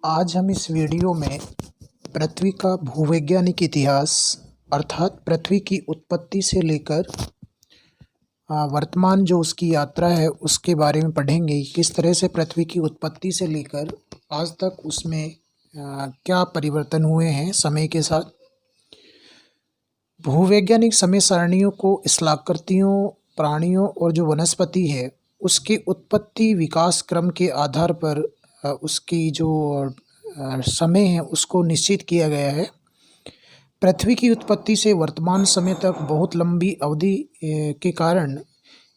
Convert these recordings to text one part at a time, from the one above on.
आज हम इस वीडियो में पृथ्वी का भूवैज्ञानिक इतिहास अर्थात पृथ्वी की उत्पत्ति से लेकर वर्तमान जो उसकी यात्रा है उसके बारे में पढ़ेंगे। किस तरह से पृथ्वी की उत्पत्ति से लेकर आज तक उसमें क्या परिवर्तन हुए हैं समय के साथ। भूवैज्ञानिक समय सारणियों को स्थलाकृतियों, प्राणियों और जो वनस्पति है उसके उत्पत्ति विकास क्रम के आधार पर उसकी जो समय है उसको निश्चित किया गया है। पृथ्वी की उत्पत्ति से वर्तमान समय तक बहुत लंबी अवधि के कारण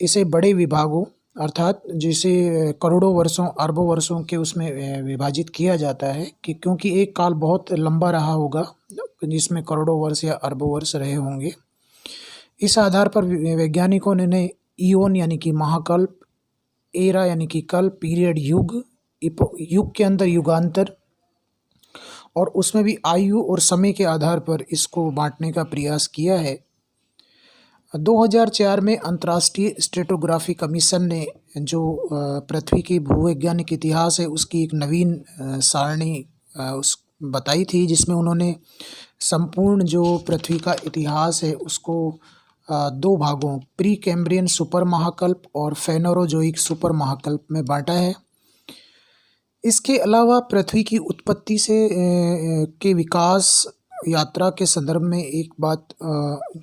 इसे बड़े विभागों अर्थात जैसे करोड़ों वर्षों अरबों वर्षों के उसमें विभाजित किया जाता है कि क्योंकि एक काल बहुत लंबा रहा होगा जिसमें करोड़ों वर्ष या अरबों वर्ष रहे होंगे। इस आधार पर वैज्ञानिकों ने ईओन यानी कि महाकल्प, एरा यानी कि कल्प, पीरियड युग, युग के अंदर युगांतर और उसमें भी आयु और समय के आधार पर इसको बांटने का प्रयास किया है। 2004 में अंतर्राष्ट्रीय स्ट्रेटोग्राफी कमीशन ने जो पृथ्वी की भूवैज्ञानिक इतिहास है उसकी एक नवीन सारणी उस बताई थी, जिसमें उन्होंने संपूर्ण जो पृथ्वी का इतिहास है उसको दो भागों प्री कैम्ब्रियन सुपर महाकल्प और फेनोरोजोइक सुपर महाकल्प में बांटा है। इसके अलावा पृथ्वी की उत्पत्ति से के विकास यात्रा के संदर्भ में एक बात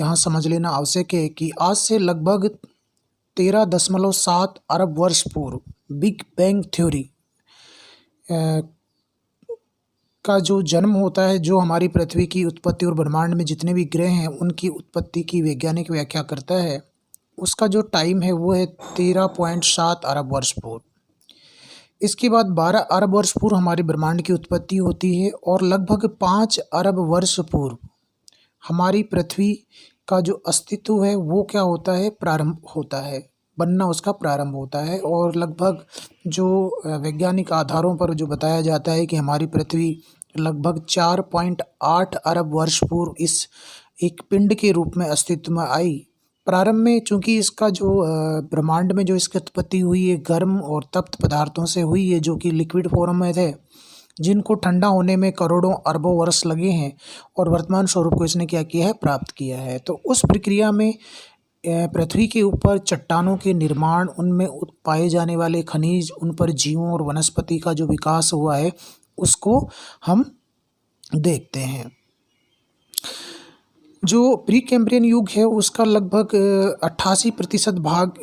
यहाँ समझ लेना आवश्यक है कि आज से लगभग 13.7 अरब वर्ष पूर्व बिग बैंग थ्योरी का जो जन्म होता है, जो हमारी पृथ्वी की उत्पत्ति और ब्रह्मांड में जितने भी ग्रह हैं उनकी उत्पत्ति की वैज्ञानिक व्याख्या करता है। उसका जो टाइम है वो है 13.7 अरब वर्ष पूर्व। इसके बाद 12 अरब वर्ष पूर्व हमारे ब्रह्मांड की उत्पत्ति होती है और लगभग 5 अरब वर्ष पूर्व हमारी पृथ्वी का जो अस्तित्व है वो क्या होता है, प्रारंभ होता है, बनना उसका प्रारंभ होता है। और लगभग जो वैज्ञानिक आधारों पर जो बताया जाता है कि हमारी पृथ्वी लगभग 4.8 अरब वर्ष पूर्व इस एक पिंड के रूप में अस्तित्व में आई। प्रारंभ में चूंकि इसका जो ब्रह्मांड में जो इसकी उत्पत्ति हुई है गर्म और तप्त पदार्थों से हुई है जो कि लिक्विड फॉर्म में थे, जिनको ठंडा होने में करोड़ों अरबों वर्ष लगे हैं और वर्तमान स्वरूप को इसने क्या किया है, प्राप्त किया है। तो उस प्रक्रिया में पृथ्वी के ऊपर चट्टानों के निर्माण, उनमें पाए जाने वाले खनिज, उन पर जीवों और वनस्पति का जो विकास हुआ है उसको हम देखते हैं। जो प्री कैम्ब्रियन युग है उसका लगभग 88% भाग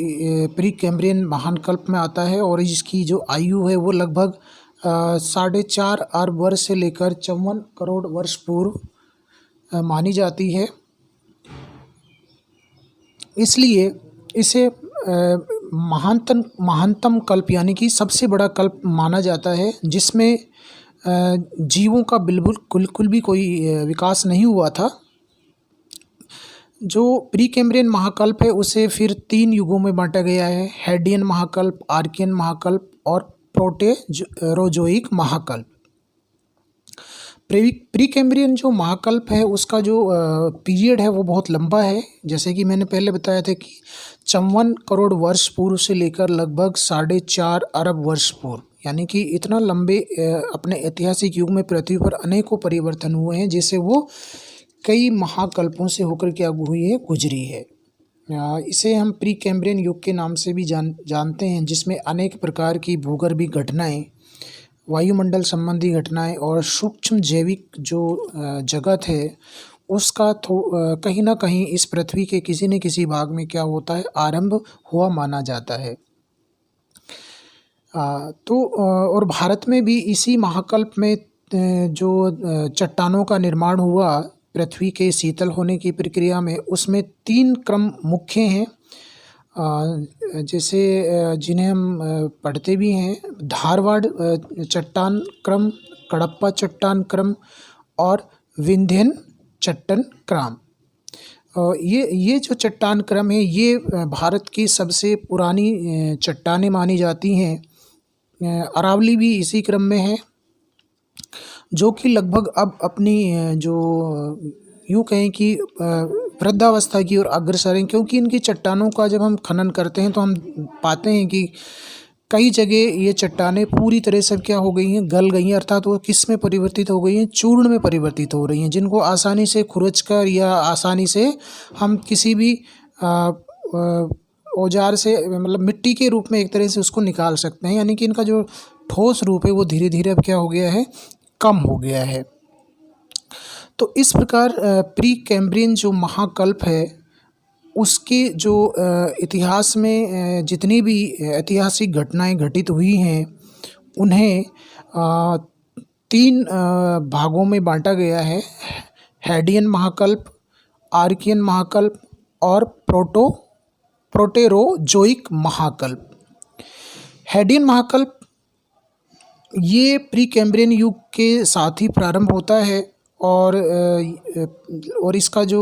प्री कैम्ब्रियन महाकल्प में आता है और इसकी जो आयु है वो लगभग 4.5 अरब वर्ष से लेकर 54 करोड़ वर्ष पूर्व मानी जाती है। इसलिए इसे महानतम कल्प यानी कि सबसे बड़ा कल्प माना जाता है, जिसमें जीवों का बिल्कुल भी कोई विकास नहीं हुआ था। जो प्री कैम्ब्रियन महाकल्प है उसे फिर 3 युगों में बांटा गया है, हेडियन महाकल्प, आर्कियन महाकल्प और प्रोटेरोजोइक महाकल्प। प्री कैम्ब्रियन जो महाकल्प है उसका जो पीरियड है वो बहुत लंबा है, जैसे कि मैंने पहले बताया था कि 54 करोड़ वर्ष पूर्व से लेकर लगभग 4.5 अरब वर्ष पूर्व, यानी कि इतना लंबे अपने ऐतिहासिक युग में पृथ्वी पर अनेकों परिवर्तन हुए हैं, जिससे वो कई महाकल्पों से होकर क्या हुई है, गुजरी है। इसे हम प्री कैम्ब्रियन युग के नाम से भी जानते हैं, जिसमें अनेक प्रकार की भूगर्भीय घटनाएं, वायुमंडल संबंधी घटनाएं और सूक्ष्म जैविक जो जगत है उसका कहीं ना कहीं इस पृथ्वी के किसी न किसी भाग में क्या होता है, आरंभ हुआ माना जाता है। तो और भारत में भी इसी महाकल्प में जो चट्टानों का निर्माण हुआ पृथ्वी के शीतल होने की प्रक्रिया में, उसमें 3 क्रम मुख्य हैं, जैसे जिन्हें हम पढ़ते भी हैं, धारवाड़ चट्टान क्रम, कडप्पा चट्टान क्रम और विंध्यन चट्टान क्रम। ये जो चट्टान क्रम है ये भारत की सबसे पुरानी चट्टानें मानी जाती हैं। अरावली भी इसी क्रम में है, जो कि लगभग अब अपनी जो यूँ कहें कि वृद्धावस्था की ओर अग्रसर हैं, क्योंकि इनकी चट्टानों का जब हम खनन करते हैं तो हम पाते हैं कि कई जगह ये चट्टानें पूरी तरह से क्या हो गई हैं, गल गई हैं, अर्थात वो किस में परिवर्तित हो गई हैं, चूर्ण में परिवर्तित हो रही हैं, जिनको आसानी से खुरचकर या आसानी से हम किसी भी औजार से मतलब मिट्टी के रूप में एक तरह से उसको निकाल सकते हैं। यानी कि इनका जो ठोस रूप है वो धीरे धीरे अब क्या हो गया है, कम हो गया है। तो इस प्रकार प्री कैम्ब्रियन जो महाकल्प है उसके जो इतिहास में जितनी भी ऐतिहासिक घटनाएं घटित हुई हैं उन्हें 3 भागों में बांटा गया है। हेडियन महाकल्प, आर्कियन महाकल्प और प्रोटेरोजोइक महाकल्प। हेडियन महाकल्प ये प्री कैम्ब्रियन युग के साथ ही प्रारंभ होता है और इसका जो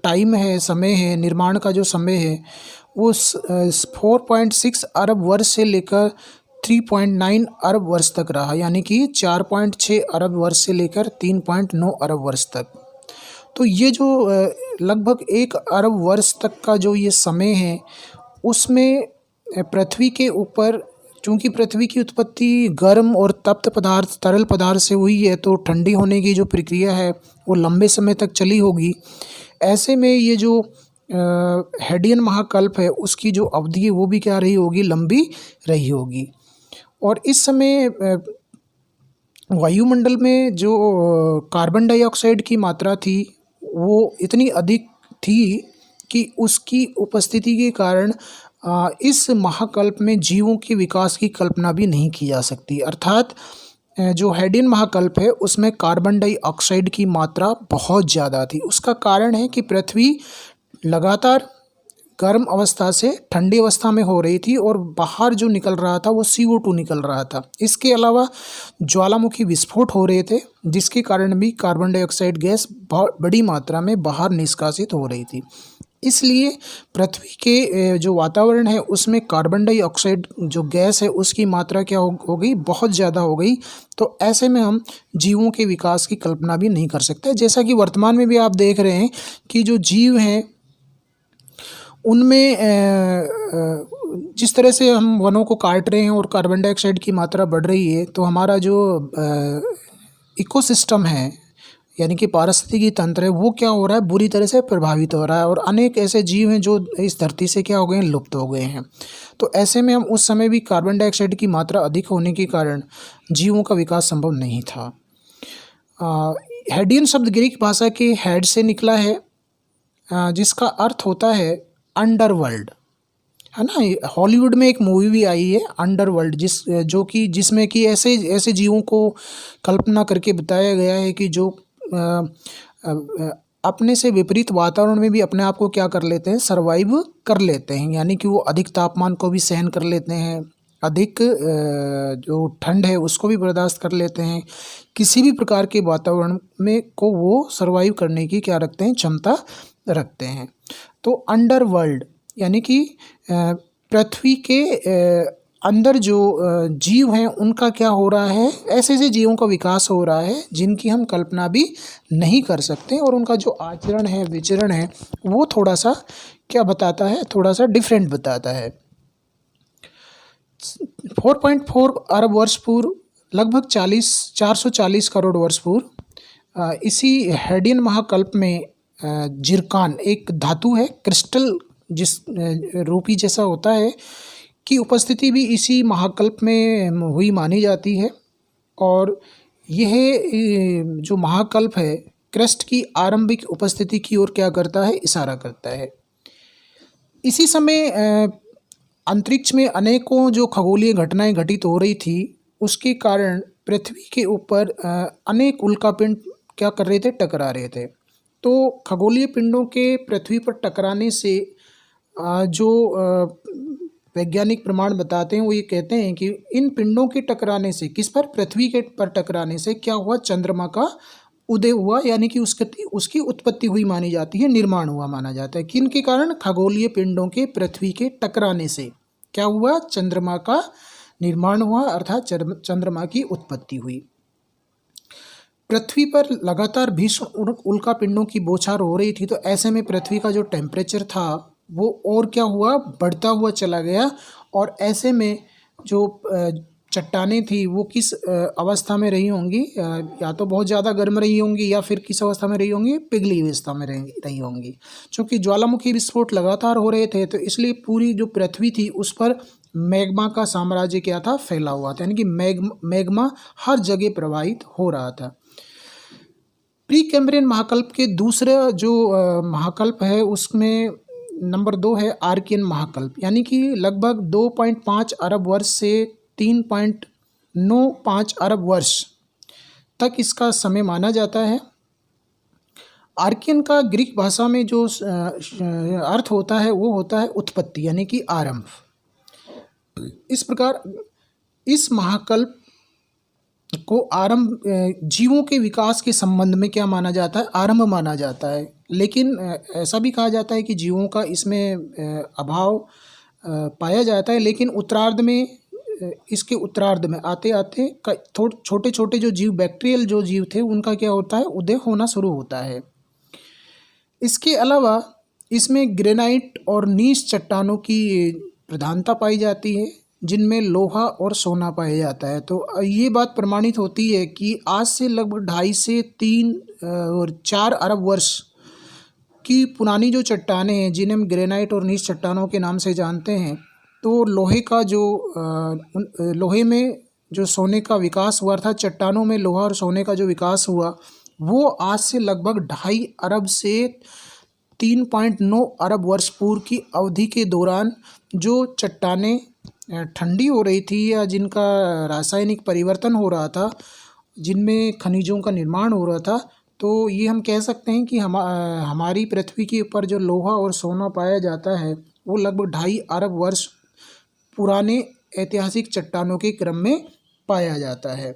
टाइम है, समय है, निर्माण का जो समय है वो 4.6 अरब वर्ष से लेकर 3.9 अरब वर्ष तक रहा। यानी कि 4.6 अरब वर्ष से लेकर 3.9 अरब वर्ष तक। तो ये जो लगभग 1 अरब वर्ष तक का जो ये समय है उसमें पृथ्वी के ऊपर, चूँकि पृथ्वी की उत्पत्ति गर्म और तप्त पदार्थ, तरल पदार्थ से हुई है, तो ठंडी होने की जो प्रक्रिया है वो लंबे समय तक चली होगी। ऐसे में ये जो हेडियन महाकल्प है उसकी जो अवधि है वो भी क्या रही होगी, लंबी रही होगी। और इस समय वायुमंडल में जो कार्बन डाइऑक्साइड की मात्रा थी वो इतनी अधिक थी कि उसकी उपस्थिति के कारण इस महाकल्प में जीवों के विकास की कल्पना भी नहीं की जा सकती। अर्थात जो हेडियन महाकल्प है उसमें कार्बन डाइऑक्साइड की मात्रा बहुत ज़्यादा थी। उसका कारण है कि पृथ्वी लगातार गर्म अवस्था से ठंडी अवस्था में हो रही थी और बाहर जो निकल रहा था वो CO2 निकल रहा था। इसके अलावा ज्वालामुखी विस्फोट हो रहे थे जिसके कारण भी कार्बन डाइऑक्साइड गैस बहुत बड़ी मात्रा में बाहर निष्कासित हो रही थी। इसलिए पृथ्वी के जो वातावरण है उसमें कार्बन डाइऑक्साइड जो गैस है उसकी मात्रा क्या हो गई, बहुत ज़्यादा हो गई। तो ऐसे में हम जीवों के विकास की कल्पना भी नहीं कर सकते। जैसा कि वर्तमान में भी आप देख रहे हैं कि जो जीव हैं उनमें जिस तरह से हम वनों को काट रहे हैं और कार्बन डाइऑक्साइड की मात्रा बढ़ रही है, तो हमारा जो इकोसिस्टम है यानी कि पारिस्थितिकी तंत्र है वो क्या हो रहा है, बुरी तरह से प्रभावित हो रहा है और अनेक ऐसे जीव हैं जो इस धरती से क्या हो गए हैं, लुप्त हो गए हैं। तो ऐसे में हम उस समय भी कार्बन डाइऑक्साइड की मात्रा अधिक होने के कारण जीवों का विकास संभव नहीं था। हेडियन शब्द ग्रीक भाषा के हेड से निकला है जिसका अर्थ होता है अंडरवर्ल्ड, है ना। हॉलीवुड में एक मूवी भी आई है अंडरवर्ल्ड जिसमें कि ऐसे जीवों को कल्पना करके बताया गया है कि जो अपने से विपरीत वातावरण में भी अपने आप को क्या कर लेते हैं, सर्वाइव कर लेते हैं। यानी कि वो अधिक तापमान को भी सहन कर लेते हैं, अधिक जो ठंड है उसको भी बर्दाश्त कर लेते हैं, किसी भी प्रकार के वातावरण में को वो सर्वाइव करने की क्या रखते हैं, क्षमता रखते हैं। तो अंडरवर्ल्ड यानी कि पृथ्वी के अंदर जो जीव हैं उनका क्या हो रहा है, ऐसे ऐसे जीवों का विकास हो रहा है जिनकी हम कल्पना भी नहीं कर सकते और उनका जो आचरण है, विचरण है वो थोड़ा सा क्या बताता है, थोड़ा सा डिफरेंट बताता है। 4.4 अरब वर्ष पूर्व, लगभग 440 करोड़ वर्ष पूर्व इसी हेडियन महाकल्प में जिरकान एक धातु है, क्रिस्टल जिस रूपी जैसा होता है, की उपस्थिति भी इसी महाकल्प में हुई मानी जाती है। और यह जो महाकल्प है क्रस्ट की आरंभिक उपस्थिति की ओर क्या करता है, इशारा करता है। इसी समय अंतरिक्ष में अनेकों जो खगोलीय घटनाएं घटित हो रही थी उसके कारण पृथ्वी के ऊपर अनेक उल्कापिंड क्या कर रहे थे, टकरा रहे थे। तो खगोलीय पिंडों के पृथ्वी पर टकराने से जो वैज्ञानिक प्रमाण बताते हैं वो ये कहते हैं कि इन पिंडों के टकराने से, किस पर, पृथ्वी के पर टकराने से क्या हुआ, चंद्रमा का उदय हुआ, यानी कि उसकी उत्पत्ति हुई मानी जाती है, निर्माण हुआ माना जाता है। किन के कारण, खगोलीय पिंडों के पृथ्वी के टकराने से क्या हुआ, चंद्रमा का निर्माण हुआ, अर्थात चंद्रमा की उत्पत्ति हुई। पृथ्वी पर लगातार भीषण उल्कापिंडों की बौछार हो रही थी, तो ऐसे में पृथ्वी का जो टेम्परेचर था वो और क्या हुआ, बढ़ता हुआ चला गया और ऐसे में जो चट्टानें थी वो किस अवस्था में रही होंगी, या तो बहुत ज़्यादा गर्म रही होंगी या फिर किस अवस्था में रही होंगी, पिघली हुई अवस्था में रही होंगी। चूँकि ज्वालामुखी विस्फोट लगातार हो रहे थे तो इसलिए पूरी जो पृथ्वी थी उस पर मैग्मा का साम्राज्य क्या था, फैला हुआ था, यानी कि मैग्मा हर जगह प्रवाहित हो रहा था। प्री कैम्ब्रियन महाकल्प के दूसरा जो महाकल्प है उसमें नंबर 2 है आर्कियन महाकल्प, यानी कि लगभग 2.5 अरब वर्ष से 3.95 अरब वर्ष तक इसका समय माना जाता है। आर्कियन का ग्रीक भाषा में जो अर्थ होता है वो होता है उत्पत्ति, यानी कि आरंभ। इस प्रकार इस महाकल्प को आरंभ जीवों के विकास के संबंध में क्या माना जाता है, आरंभ माना जाता है। लेकिन ऐसा भी कहा जाता है कि जीवों का इसमें अभाव पाया जाता है, लेकिन उत्तरार्ध में इसके उत्तरार्ध में आते आते छोटे छोटे जो जीव, बैक्टीरियल जो जीव थे, उनका क्या होता है, उदय होना शुरू होता है। इसके अलावा इसमें ग्रेनाइट और नीस चट्टानों की प्रधानता पाई जाती है जिनमें लोहा और सोना पाया जाता है। तो ये बात प्रमाणित होती है कि आज से लगभग 2.5 से 3 और 4 अरब वर्ष की पुरानी जो चट्टानें हैं जिन्हें हम ग्रेनाइट और नीस चट्टानों के नाम से जानते हैं, तो लोहे का जो लोहे में जो सोने का विकास हुआ था, चट्टानों में लोहा और सोने का जो विकास हुआ वो आज से लगभग 2.5 अरब से 3.9 अरब वर्ष पूर्व की अवधि के दौरान जो चट्टानें ठंडी हो रही थी या जिनका रासायनिक परिवर्तन हो रहा था, जिनमें खनिजों का निर्माण हो रहा था, तो ये हम कह सकते हैं कि हमारी पृथ्वी के ऊपर जो लोहा और सोना पाया जाता है वो लगभग 2.5 अरब वर्ष पुराने ऐतिहासिक चट्टानों के क्रम में पाया जाता है।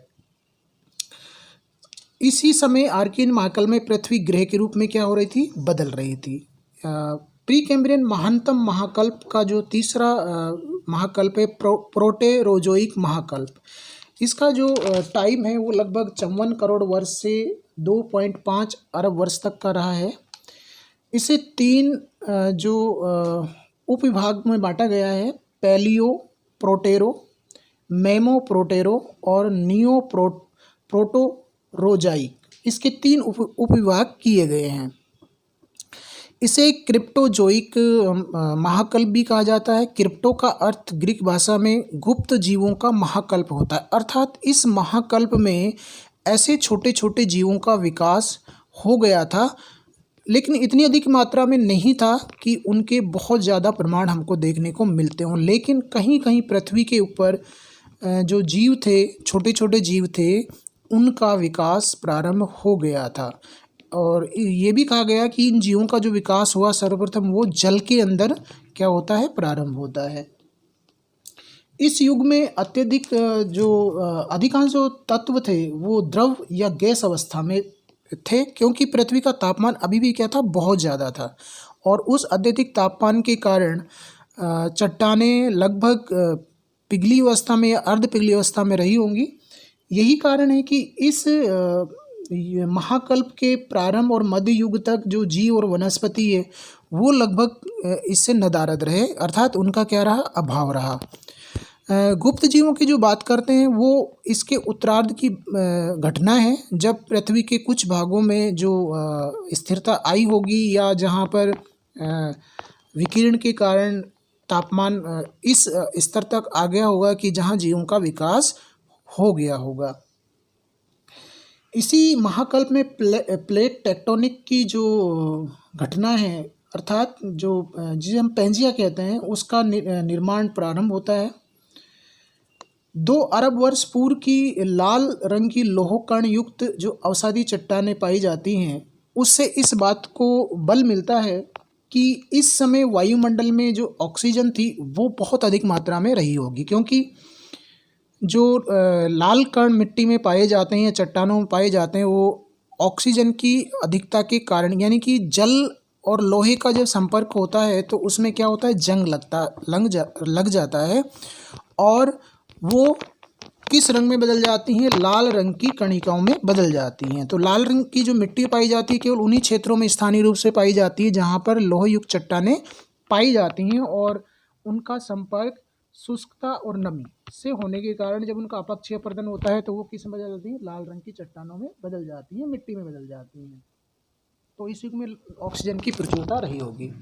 इसी समय आर्कियन महाकल्प में पृथ्वी ग्रह के रूप में क्या हो रही थी, बदल रही थी। प्री कैम्ब्रियन महानतम महाकल्प का जो तीसरा महाकल्प है प्रोटेरोजोइक महाकल्प। इसका जो टाइम है वो लगभग 54 करोड़ वर्ष से 2.5 अरब वर्ष तक का रहा है। इसे 3 जो उपविभाग में बांटा गया है, पैलियो प्रोटेरो, मेमो प्रोटेरो और नियो प्रोटोरोजाइक। इसके 3 उपविभाग किए गए हैं। इसे क्रिप्टोजोइक महाकल्प भी कहा जाता है। क्रिप्टो का अर्थ ग्रीक भाषा में गुप्त जीवों का महाकल्प होता है, अर्थात इस महाकल्प में ऐसे छोटे छोटे जीवों का विकास हो गया था, लेकिन इतनी अधिक मात्रा में नहीं था कि उनके बहुत ज़्यादा प्रमाण हमको देखने को मिलते हों। लेकिन कहीं कहीं पृथ्वी के ऊपर जो जीव थे, छोटे छोटे जीव थे, उनका विकास प्रारंभ हो गया था। और ये भी कहा गया कि इन जीवों का जो विकास हुआ सर्वप्रथम वो जल के अंदर क्या होता है, प्रारंभ होता है। इस युग में अत्यधिक जो अधिकांश जो तत्व थे वो द्रव या गैस अवस्था में थे, क्योंकि पृथ्वी का तापमान अभी भी क्या था, बहुत ज़्यादा था। और उस अत्यधिक तापमान के कारण चट्टानें लगभग पिघली अवस्था में या अर्ध पिघली अवस्था में रही होंगी। यही कारण है कि इस महाकल्प के प्रारंभ और मध्य युग तक जो जीव और वनस्पति है वो लगभग इससे नदारद रहे, अर्थात उनका क्या रहा, अभाव रहा। गुप्त जीवों की जो बात करते हैं वो इसके उत्तरार्ध की घटना है, जब पृथ्वी के कुछ भागों में जो स्थिरता आई होगी या जहाँ पर विकिरण के कारण तापमान इस स्तर तक आ गया होगा कि जहाँ जीवों का विकास हो गया होगा। इसी महाकल्प में प्लेट टेक्टोनिक की जो घटना है, अर्थात जो जिसे हम पेंजिया कहते हैं, उसका निर्माण प्रारंभ होता है। 2 अरब वर्ष पूर्व की लाल रंग की लोह कण युक्त जो अवसादी चट्टानें पाई जाती हैं, उससे इस बात को बल मिलता है कि इस समय वायुमंडल में जो ऑक्सीजन थी वो बहुत अधिक मात्रा में रही होगी, क्योंकि जो लाल कण मिट्टी में पाए जाते हैं या चट्टानों में पाए जाते हैं वो ऑक्सीजन की अधिकता के कारण, यानी कि जल और लोहे का जब संपर्क होता है तो उसमें क्या होता है, जंग लग जाता है और वो किस रंग में बदल जाती हैं, लाल रंग की कणिकाओं में बदल जाती हैं। तो लाल रंग की जो मिट्टी पाई जाती है केवल उन्हीं क्षेत्रों में स्थानीय रूप से पाई जाती है जहाँ पर लोह युक्त चट्टानें पाई जाती हैं और उनका संपर्क शुष्कता और नमी से होने के कारण जब उनका अपक्षीय अपरदन होता है तो वो किस में बदल जाती है, लाल रंग की चट्टानों में बदल जाती हैं, मिट्टी में बदल जाती हैं। तो इसी में ऑक्सीजन की प्रचुरता रही होगी।